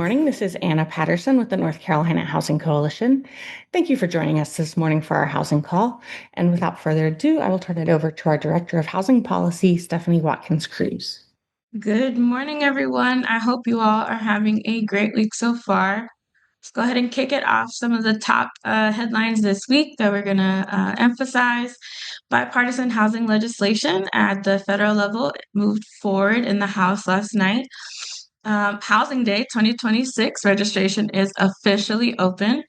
morning. This is Anna Patterson with the North Carolina Housing Coalition. Thank you for joining us this morning for our housing call. And without further ado, I will turn it over to our Director of Housing Policy, Stephanie Watkins Cruz. Good morning, everyone. I hope you all are having a great week so far. Let's go ahead and kick it off. Some of the top headlines this week that we're going to emphasize. Bipartisan housing legislation at the federal level moved forward in the House last night. Housing Day 2026 registration is officially open,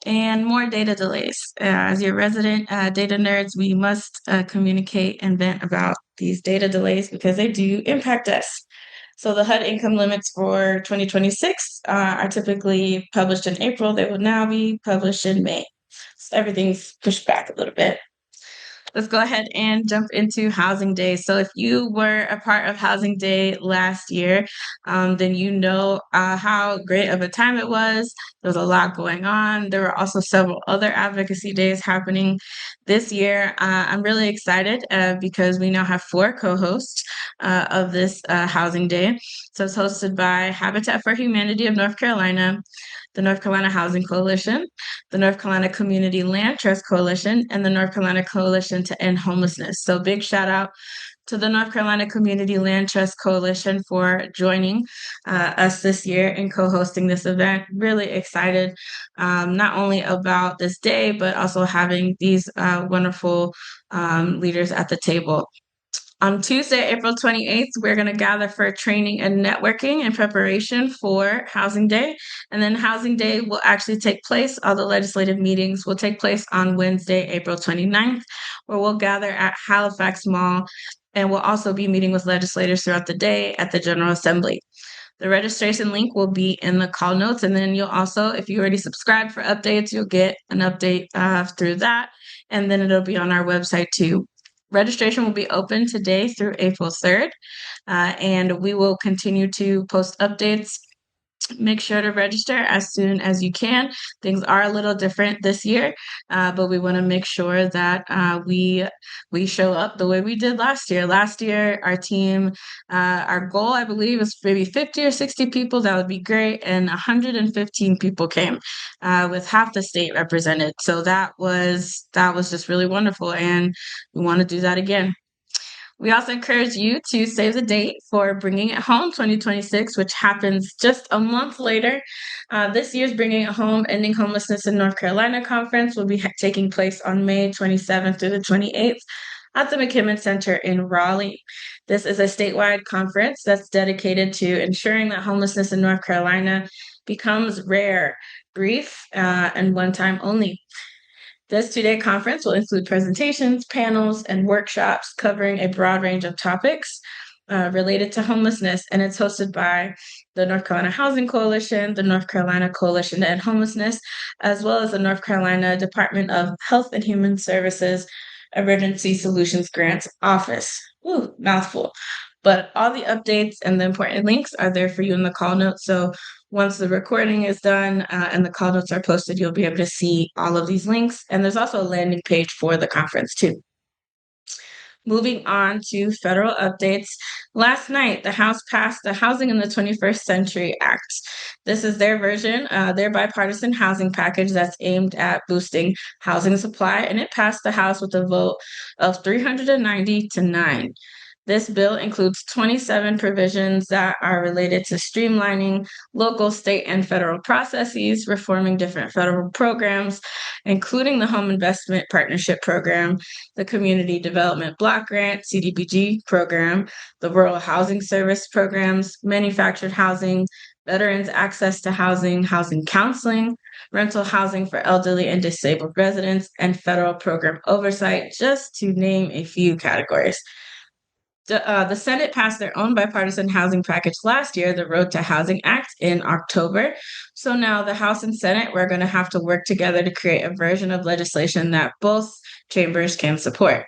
and more data delays. As your resident data nerds, we must communicate and vent about these data delays because they do impact us. So the HUD income limits for 2026 are typically published in April. They will now be published in May. So everything's pushed back a little bit. Let's go ahead and jump into Housing Day. So if you were a part of Housing Day last year, then you know how great of a time it was. There was a lot going on. There were also several other advocacy days happening this year. I'm really excited because we now have 4 co-hosts of this Housing Day. So it's hosted by Habitat for Humanity of North Carolina, the North Carolina Housing Coalition, the North Carolina Community Land Trust Coalition, and the North Carolina Coalition to End Homelessness. So big shout out to the North Carolina Community Land Trust Coalition for joining us this year and co-hosting this event. Really excited, not only about this day, but also having these wonderful leaders at the table. On Tuesday, April 28th, we're going to gather for training and networking in preparation for Housing Day. And then Housing Day will actually take place. All the legislative meetings will take place on Wednesday, April 29th, where we'll gather at Halifax Mall. And we'll also be meeting with legislators throughout the day at the General Assembly. The registration link will be in the call notes. And then you'll also, if you already subscribed for updates, you'll get an update through that. And then it'll be on our website too. Registration will be open today through April 3rd, and we will continue to post updates. Make sure to register as soon as you can. Things are a little different this year, but we want to make sure that we show up the way we did last year. Last year, our team, our goal, I believe, is maybe 50 or 60 people. That would be great, and 115 people came, with half the state represented. So that was just really wonderful, and we want to do that again. We also encourage you to save the date for Bringing It Home 2026, which happens just a month later. This year's Bringing It Home Ending Homelessness in North Carolina conference will be taking place on May 27th through the 28th at the McKimmon Center in Raleigh. This is a statewide conference that's dedicated to ensuring that homelessness in North Carolina becomes rare, brief, and one time only. This 2-day conference will include presentations, panels, and workshops covering a broad range of topics related to homelessness, and it's hosted by the North Carolina Housing Coalition, the North Carolina Coalition to End Homelessness, as well as the North Carolina Department of Health and Human Services Emergency Solutions Grants Office. Ooh, mouthful. But all the updates and the important links are there for you in the call notes. So once the recording is done and the call notes are posted, you'll be able to see all of these links. And there's also a landing page for the conference too. Moving on to federal updates. Last night, the House passed the Housing in the 21st Century Act. This is their version, their bipartisan housing package that's aimed at boosting housing supply, and it passed the House with a vote of 390 to 9. This bill includes 27 provisions that are related to streamlining local, state, and federal processes, reforming different federal programs, including the Home Investment Partnership Program, the Community Development Block Grant, CDBG program, the Rural Housing Service programs, manufactured housing, veterans access to housing, housing counseling, rental housing for elderly and disabled residents, and federal program oversight, just to name a few categories. The Senate passed their own bipartisan housing package last year, the Road to Housing Act, in October. So now the House and Senate, we're going to have to work together to create a version of legislation that both chambers can support.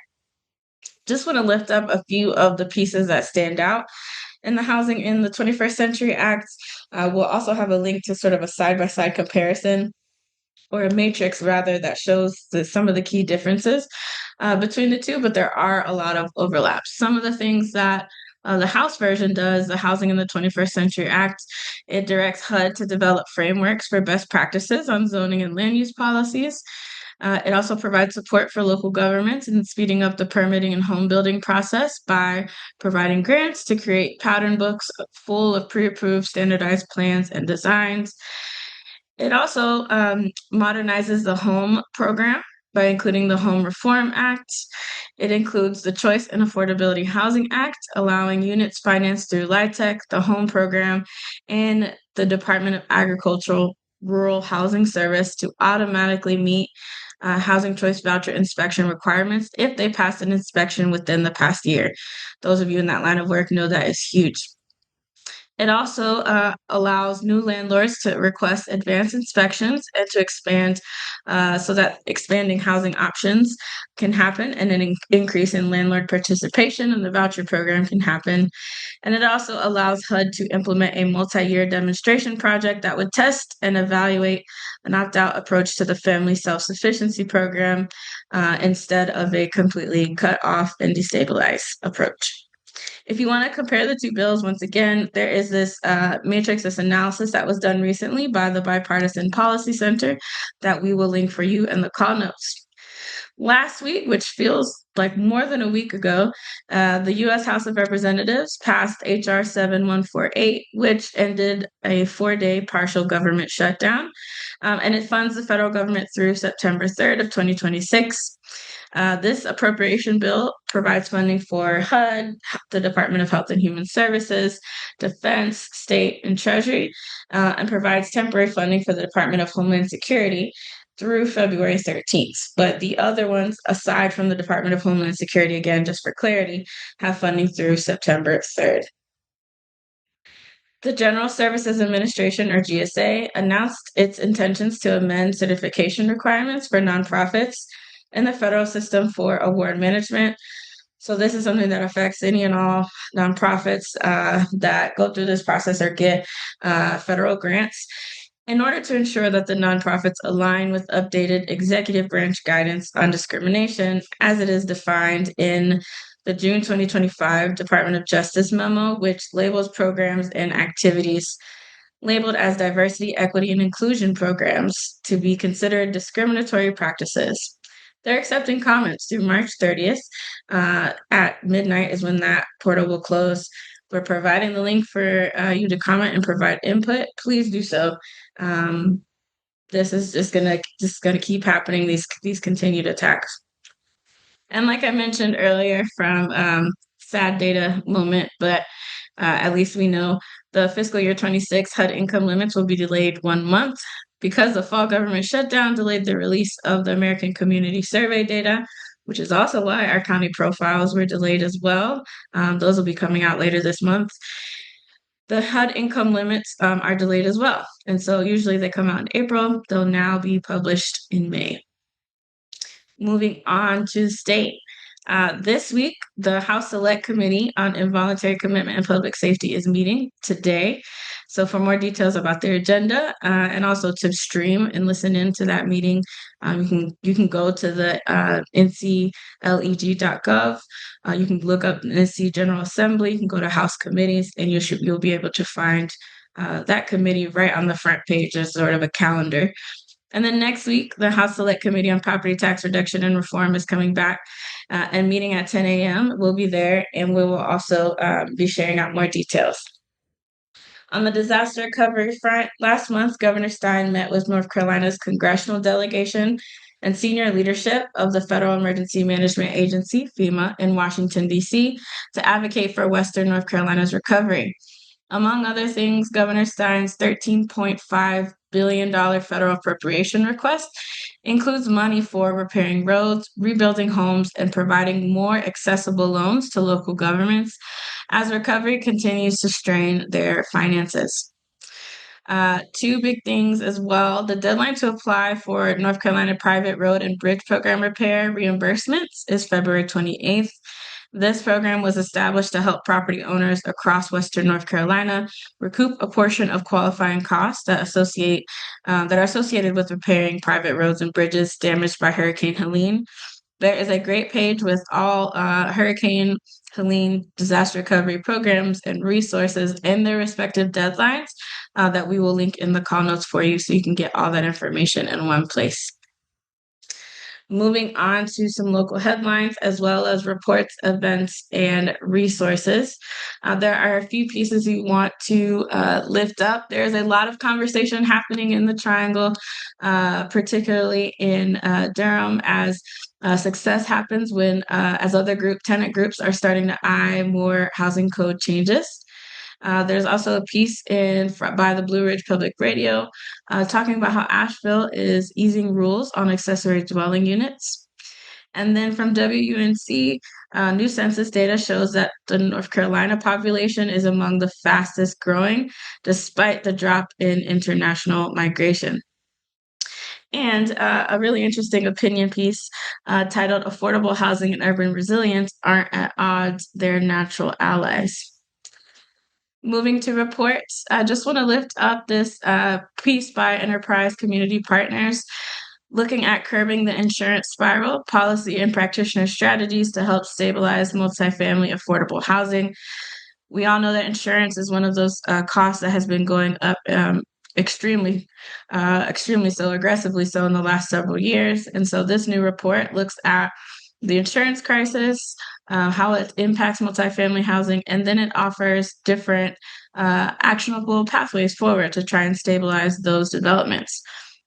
Just want to lift up a few of the pieces that stand out in the Housing in the 21st Century Act. We'll also have a link to sort of a side-by-side comparison, or a matrix rather, that shows some of the key differences between the two, but there are a lot of overlaps. Some of the things that The House version does, the Housing in the 21st Century Act. It directs HUD to develop frameworks for best practices on zoning and land use policies. It also provides support for local governments in speeding up the permitting and home building process by providing grants to create pattern books full of pre-approved standardized plans and designs. It also modernizes the home program by including the Home Reform Act. It includes the Choice and Affordability Housing Act, allowing units financed through LIHTC, the Home Program, and the Department of Agricultural Rural Housing Service to automatically meet housing choice voucher inspection requirements if they pass an inspection within the past year. Those of you in that line of work know that is huge. It also allows new landlords to request advanced inspections and to expand so that expanding housing options can happen and an increase in landlord participation in the voucher program can happen. And it also allows HUD to implement a multi-year demonstration project that would test and evaluate an opt-out approach to the family self-sufficiency program instead of a completely cut off and destabilize approach. If you want to compare the two bills, once again, there is this matrix, this analysis that was done recently by the Bipartisan Policy Center that we will link for you in the call notes. Last week, which feels like more than a week ago, the U.S. House of Representatives passed H.R. 7148, which ended a 4-day partial government shutdown, and it funds the federal government through September 3rd of 2026. This appropriation bill provides funding for HUD, the Department of Health and Human Services, Defense, State, and Treasury, and provides temporary funding for the Department of Homeland Security through February 13th. But the other ones, aside from the Department of Homeland Security, again, just for clarity, have funding through September 3rd. The General Services Administration, or GSA, announced its intentions to amend certification requirements for nonprofits in the federal system for award management. So this is something that affects any and all nonprofits that go through this process or get federal grants. In order to ensure that the nonprofits align with updated executive branch guidance on discrimination as it is defined in the June 2025 Department of Justice memo, which labels programs and activities labeled as diversity, equity, and inclusion programs to be considered discriminatory practices. They're accepting comments through March 30th. At midnight is when that portal will close. We're providing the link for you to comment and provide input. Please do so. This is just gonna keep happening. These continued attacks. And like I mentioned earlier, from sad data moment, but at least we know the fiscal year 26 HUD income limits will be delayed 1 month because the fall government shutdown delayed the release of the American Community Survey data, which is also why our county profiles were delayed as well. Those will be coming out later this month. The HUD income limits are delayed as well. And so usually they come out in April. They'll now be published in May. Moving on to state. This week, the House Select Committee on Involuntary Commitment and Public Safety is meeting today. So for more details about their agenda and also to stream and listen into that meeting, you can go to the ncleg.gov. You can look up the NC General Assembly. You can go to House Committees, and you'll be able to find that committee right on the front page as sort of a calendar. And then next week, the House Select Committee on Property Tax Reduction and Reform is coming back and meeting at 10 a.m. We'll be there, and we will also be sharing out more details. On the disaster recovery front, last month, Governor Stein met with North Carolina's congressional delegation and senior leadership of the Federal Emergency Management Agency, FEMA, in Washington, D.C., to advocate for Western North Carolina's recovery. Among other things, Governor Stein's $13.5 billion federal appropriation request includes money for repairing roads, rebuilding homes, and providing more accessible loans to local governments as recovery continues to strain their finances. Two big things as well. The deadline to apply for North Carolina Private Road and Bridge Program repair reimbursements is February 28th. This program was established to help property owners across Western North Carolina recoup a portion of qualifying costs that are associated with repairing private roads and bridges damaged by Hurricane Helene. There is a great page with all Hurricane Helene disaster recovery programs and resources and their respective deadlines that we will link in the call notes for you so you can get all that information in one place. Moving on to some local headlines, as well as reports, events, and resources. There are a few pieces we want to lift up. There's a lot of conversation happening in the Triangle, particularly in Durham, as success happens when, as other tenant groups are starting to eye more housing code changes. There's also a piece by the Blue Ridge Public Radio talking about how Asheville is easing rules on accessory dwelling units. And then from WUNC, new census data shows that the North Carolina population is among the fastest growing, despite the drop in international migration. And a really interesting opinion piece titled Affordable Housing and Urban Resilience Aren't at Odds, They're Natural Allies. Moving to reports, I just want to lift up this piece by Enterprise Community Partners looking at curbing the insurance spiral, policy and practitioner strategies to help stabilize multifamily affordable housing. We all know that insurance is one of those costs that has been going up extremely so aggressively so in the last several years. And so this new report looks at the insurance crisis, how it impacts multifamily housing, and then it offers different actionable pathways forward to try and stabilize those developments.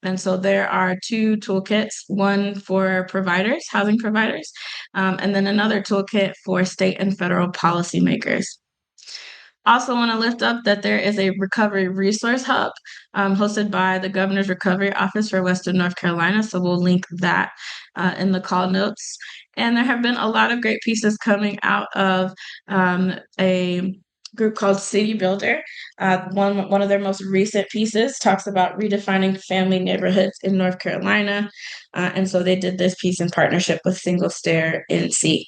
And so there are two toolkits, one for providers, housing providers, and then another toolkit for state and federal policymakers. Also want to lift up that there is a recovery resource hub hosted by the Governor's Recovery Office for Western North Carolina. So we'll link that in the call notes. And there have been a lot of great pieces coming out of a group called City Builder. One of their most recent pieces talks about redefining family neighborhoods in North Carolina. And so they did this piece in partnership with Single Stair NC.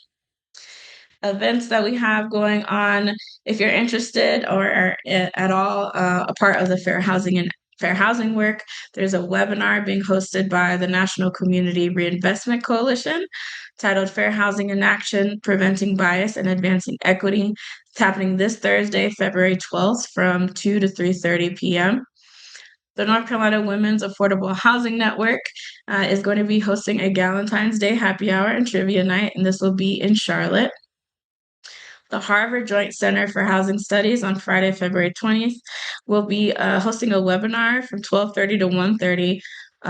Events that we have going on. If you're interested or are at all a part of the fair housing work, there's a webinar being hosted by the National Community Reinvestment Coalition titled Fair Housing in Action, Preventing Bias and Advancing Equity. It's happening this Thursday, February 12th from 2 to 3:30 p.m. The North Carolina Women's Affordable Housing Network is going to be hosting a Galentine's Day happy hour and trivia night, and this will be in Charlotte. The Harvard Joint Center for Housing Studies on Friday, February 20th, will be hosting a webinar from 12:30 to 1:30,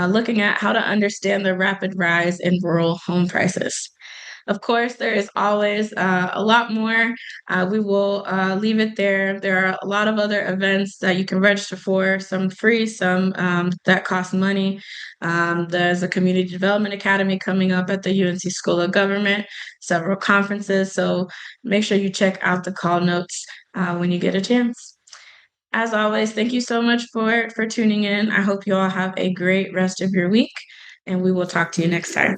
looking at how to understand the rapid rise in rural home prices. Of course, there is always a lot more. We will leave it there. There are a lot of other events that you can register for, some free, some that cost money. There's a Community Development Academy coming up at the UNC School of Government, several conferences. So make sure you check out the call notes when you get a chance. As always, thank you so much for tuning in. I hope you all have a great rest of your week, and we will talk to you next time.